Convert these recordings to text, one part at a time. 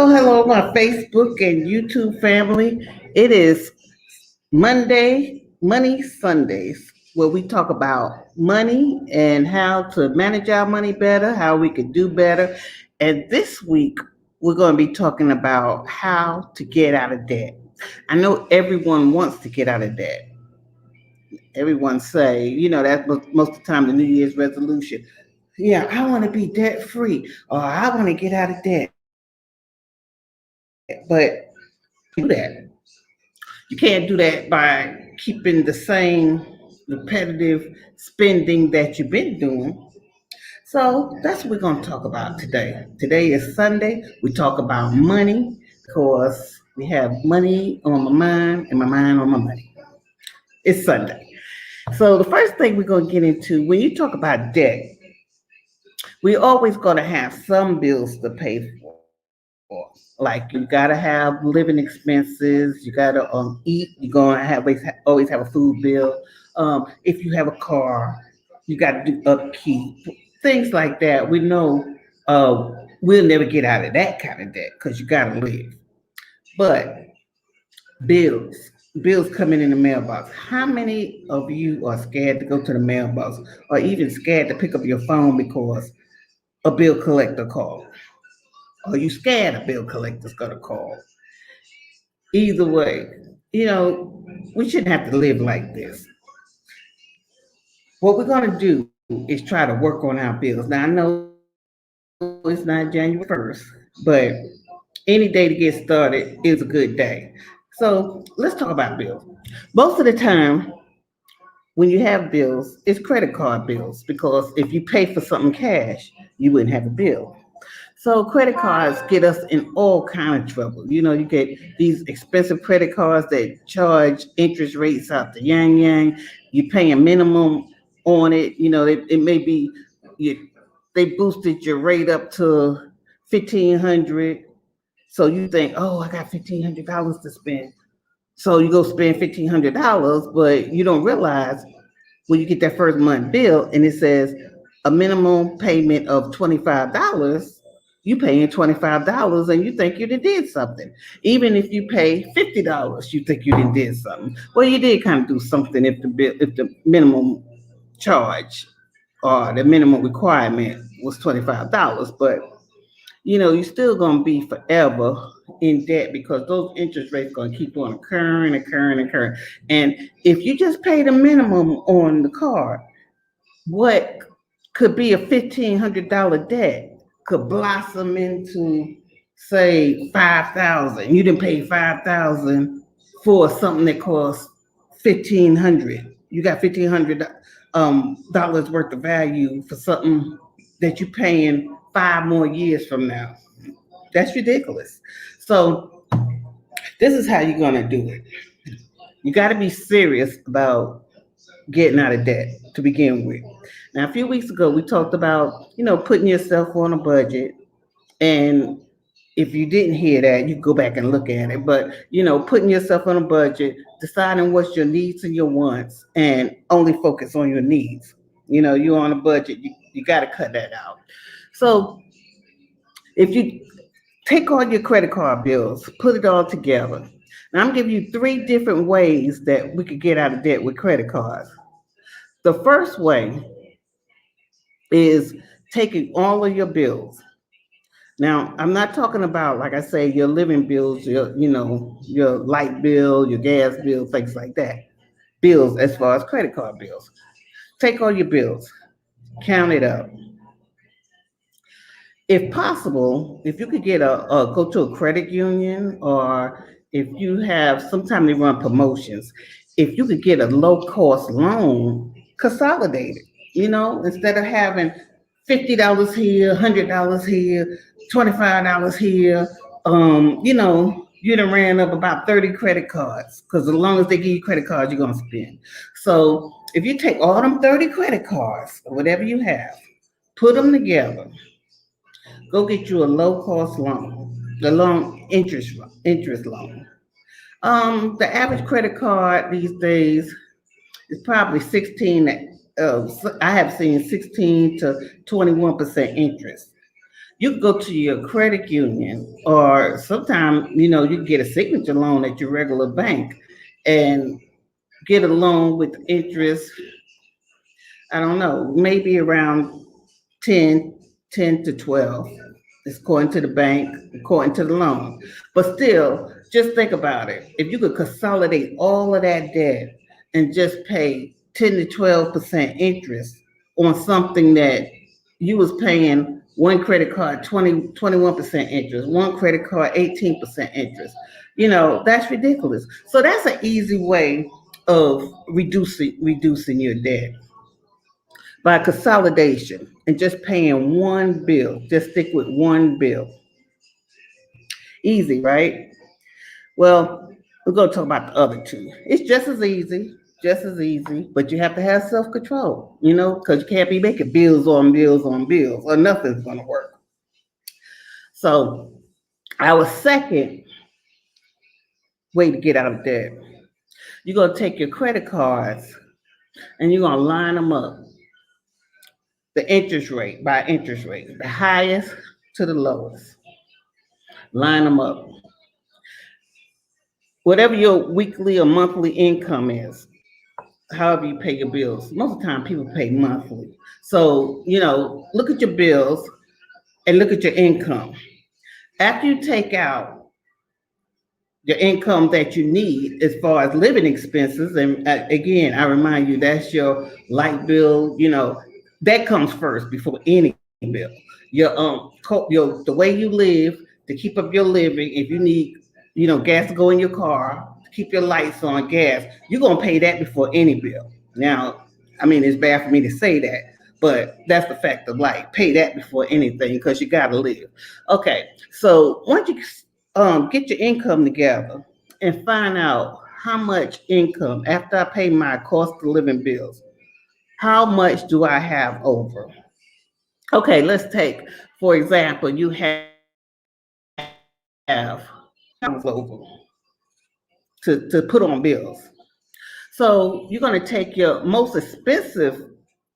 Hello, my Facebook and YouTube family. It is Money Sundays, where we talk about money and how to manage our money better, how we could do better. And this week, we're going to be talking about how to get out of debt. I know everyone wants to get out of debt. Everyone say, that's most of the time the New Year's resolution. Yeah, I want to be debt free, or I want to get out of debt. But do that. You can't do that by keeping the same repetitive spending that you've been doing. So that's what we're going to talk about today. Today is Sunday. We talk about money because we have money on my mind and my mind on my money. It's Sunday. So the first thing we're going to get into, when you talk about debt, we always going to have some bills to pay for. Like you gotta have living expenses, you gotta eat, you're gonna have always have a food bill. If you have a car, you gotta do upkeep, things like that. We know we'll never get out of that kind of debt because you gotta live. But bills, bills coming in the mailbox. How many of you are scared to go to the mailbox or even scared to pick up your phone because a bill collector called? Are you scared a bill collector's gonna call? Either way, we shouldn't have to live like this. What we're gonna do is try to work on our bills. Now I know it's not January 1st, but any day to get started is a good day. So let's talk about bills. Most of the time, when you have bills, it's credit card bills because if you pay for something cash, you wouldn't have a bill. So credit cards get us in all kind of trouble. You get these expensive credit cards that charge interest rates out the yang yang. You pay a minimum on it. It may be you, they boosted your rate up to 1,500. So you think, oh, I got $1,500 to spend. So you go spend $1,500, but you don't realize when you get that first month bill and it says a minimum payment of $25, you paying $25 and you think you did something. Even if you pay $50, you think you did something. Well, you did kind of do something if the minimum charge or the minimum requirement was $25, but you're still gonna be forever in debt because those interest rates gonna keep on occurring. And if you just pay the minimum on the card, what could be a $1,500 debt could blossom into say 5,000. You didn't pay 5,000 for something that costs 1,500. You got $1,500 worth of value for something that you're paying 5 more years from now. That's ridiculous. So this is how you're gonna do it. You got to be serious about getting out of debt to begin with. Now, a few weeks ago, we talked about, putting yourself on a budget. And if you didn't hear that, you go back and look at it. But, putting yourself on a budget, deciding what's your needs and your wants, and only focus on your needs. You're on a budget, you got to cut that out. So if you take all your credit card bills, put it all together. Now, I'm giving you 3 different ways that we could get out of debt with credit cards. The first way is taking all of your bills. Now, I'm not talking about, like I say, your living bills, your light bill, your gas bill, things like that. Bills as far as credit card bills. Take all your bills, count it up. If possible, if you could get go to a credit union, or if you have, sometimes they run promotions. if you could get a low cost loan, consolidate it. Instead of having $50 here, $100 here, $25 here, you done ran up about 30 credit cards because as long as they give you credit cards, you're gonna spend. So if you take all them 30 credit cards or whatever you have, put them together, go get you a low cost loan, the loan interest loan. The average credit card these days is probably 16. I have seen 16 to 21% interest. You can go to your credit union, or sometimes you can get a signature loan at your regular bank, and get a loan with interest. I don't know, maybe around 10, 10 to 12. It's according to the bank, according to the loan. But still, just think about it. If you could consolidate all of that debt and just pay 10 to 12% interest on something that you was paying one credit card 21% interest, one credit card 18% interest. That's ridiculous. So that's an easy way of reducing your debt by consolidation and just paying one bill. Just stick with one bill. Easy, right? Well, we're going to talk about the other two. It's just as easy, but you have to have self control, because you can't be making bills on bills on bills, or nothing's going to work. So, our second way to get out of debt, you're going to take your credit cards and you're going to line them up, the interest rate by interest rate, the highest to the lowest. Line them up. Whatever your weekly or monthly income is, however you pay your bills. Most of the time, people pay monthly. So, look at your bills and look at your income. After you take out your income that you need as far as living expenses, and again, I remind you that's your light bill, that comes first before any bill. Your the way you live to keep up your living. If you need, gas to go in your car, to keep your lights on, gas, you're gonna pay that before any bill. Now, I mean, it's bad for me to say that, but that's the fact of life. Pay that before anything because you gotta live. Okay, so once you get your income together and find out how much income after I pay my cost of living bills, how much do I have over? Okay, let's take, for example, you have over to put on bills. So you're going to take your most expensive,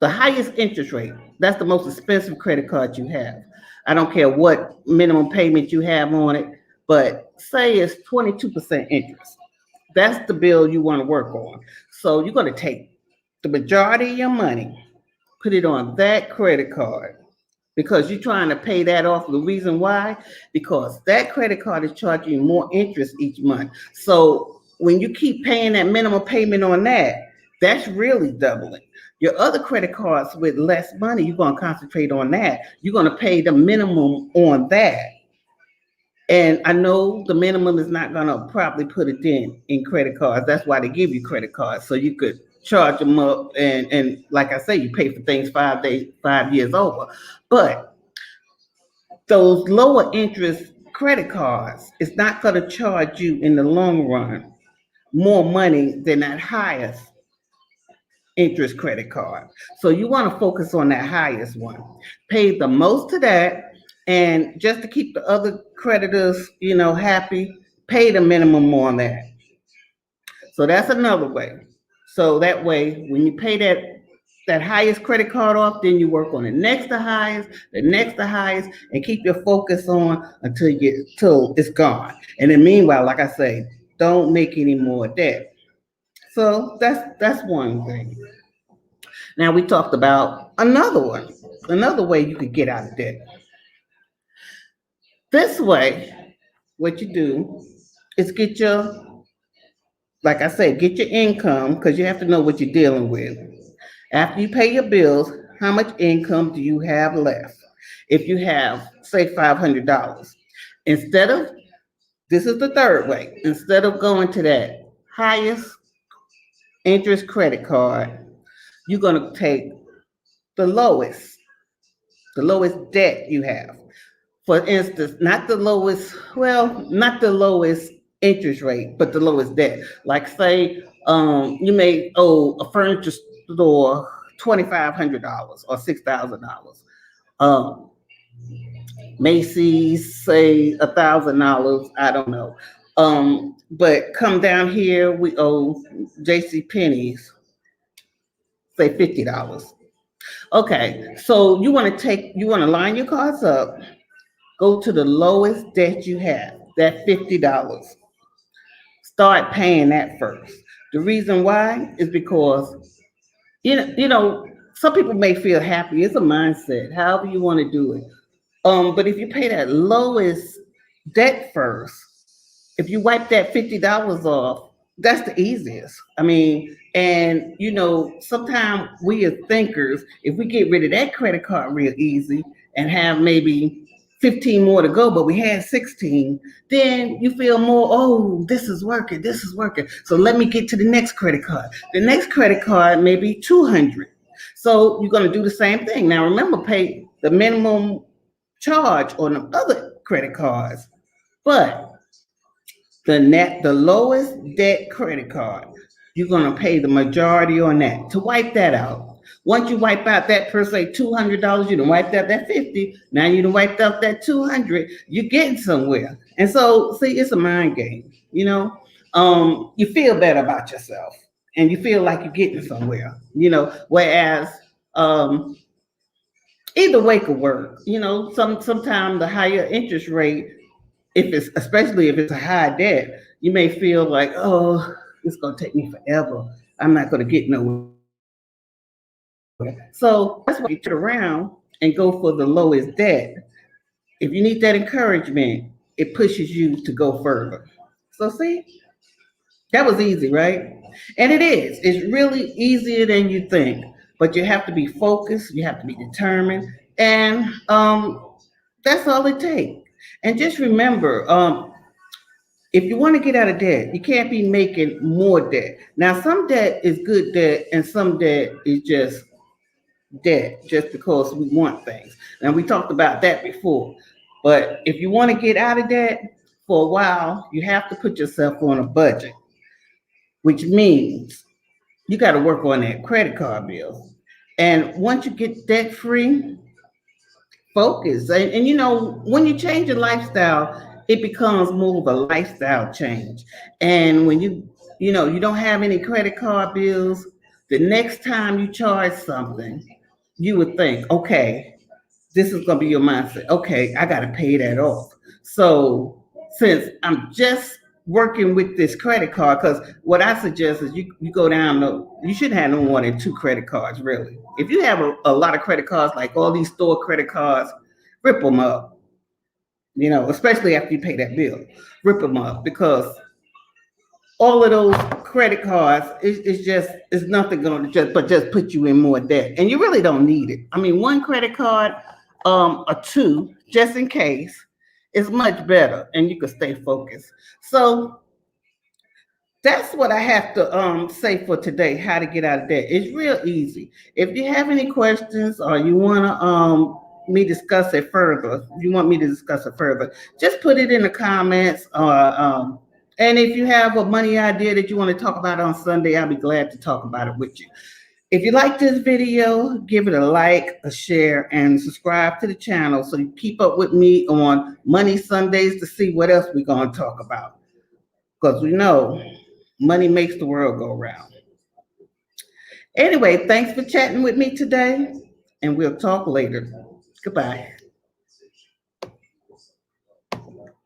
the highest interest rate. That's the most expensive credit card you have. I don't care what minimum payment you have on it, but say it's 22% interest. That's the bill you want to work on. So you're going to take the majority of your money, put it on that credit card because you're trying to pay that off. The reason why, because that credit card is charging you more interest each month. So when you keep paying that minimum payment on that, that's really doubling. Your other credit cards with less money, you're going to concentrate on that. You're going to pay the minimum on that. And I know the minimum is not going to probably put it in credit cards. That's why they give you credit cards, so you could charge them up. And like I say, you pay for things 5 years over. But those lower interest credit cards, it's not going to charge you in the long run more money than that highest interest credit card. So you want to focus on that highest one. Pay the most to that, and just to keep the other creditors, happy, pay the minimum on that. So that's another way. So that way, when you pay that highest credit card off, then you work on the next to highest, and keep your focus on till it's gone. And then meanwhile, like I say, don't make any more debt. So that's one thing. Now we talked about another way you could get out of debt. This way, what you do is like I said, get your income because you have to know what you're dealing with. After you pay your bills, how much income do you have left? If you have, say, $500, instead of, this is the third way, instead of going to that highest interest credit card, you're gonna take the lowest, the lowest debt you have. For instance, not the lowest, well, not the lowest interest rate, but the lowest debt. Like say, you may owe a furniture store $2,500 or $6,000. Um, Macy's say $1,000. I don't know. But come down here, we owe J.C. Penney's say $50. Okay, so you want to line your cards up, go to the lowest debt you have, that $50. Start paying that first. The reason why is because some people may feel happy. It's a mindset, however you want to do it. But if you pay that lowest debt first, if you wipe that $50 off, that's the easiest. I mean, and sometimes we as thinkers, if we get rid of that credit card real easy and have maybe 15 more to go, but we had 16, then you feel more, oh, this is working, this is working. So let me get to the next credit card. The next credit card may be 200. So you're going to do the same thing. Now remember, pay the minimum charge on the other credit cards. But the lowest debt credit card, you're gonna pay the majority on that to wipe that out. Once you wipe out that per se $200, you done wiped out that 50. Now you done wiped out that 200. You're getting somewhere. And so, see, it's a mind game. You feel better about yourself, and you feel like you're getting somewhere. Whereas either way could work. Sometimes the higher interest rate, if it's especially if it's a high debt, you may feel like, oh, it's gonna take me forever. I'm not gonna get nowhere. So that's why you turn around and go for the lowest debt. If you need that encouragement, it pushes you to go further. So see, that was easy, right? And it is. It's really easier than you think. But you have to be focused, you have to be determined, and that's all it takes. And just remember, if you want to get out of debt, you can't be making more debt. Now, some debt is good debt, and some debt is just debt, just because we want things. And we talked about that before. But if you want to get out of debt for a while, you have to put yourself on a budget, which means you got to work on that credit card bill. And once you get debt free, focus. And when you change your lifestyle, it becomes more of a lifestyle change. And when you don't have any credit card bills, the next time you charge something, you would think, okay, this is going to be your mindset. Okay, I got to pay that off. So since I'm just working with this credit card, because what I suggest is you go down you shouldn't have no more than two credit cards, really. If you have a lot of credit cards, like all these store credit cards, rip them up, especially after you pay that bill. Rip them up, because all of those credit cards is nothing going to just put you in more debt, and you really don't need it. I mean, one credit card, or two, just in case, is much better, and you can stay focused. So that's what I have to say for today. How to get out of debt? It's real easy. If you have any questions, or you want to you want me to discuss it further, just put it in the comments. And if you have a money idea that you want to talk about on Sunday, I'll be glad to talk about it with you. If you like this video, give it a like, a share, and subscribe to the channel so you keep up with me on Money Sundays to see what else we're going to talk about. Because we know money makes the world go round. Anyway, thanks for chatting with me today, and we'll talk later. Goodbye.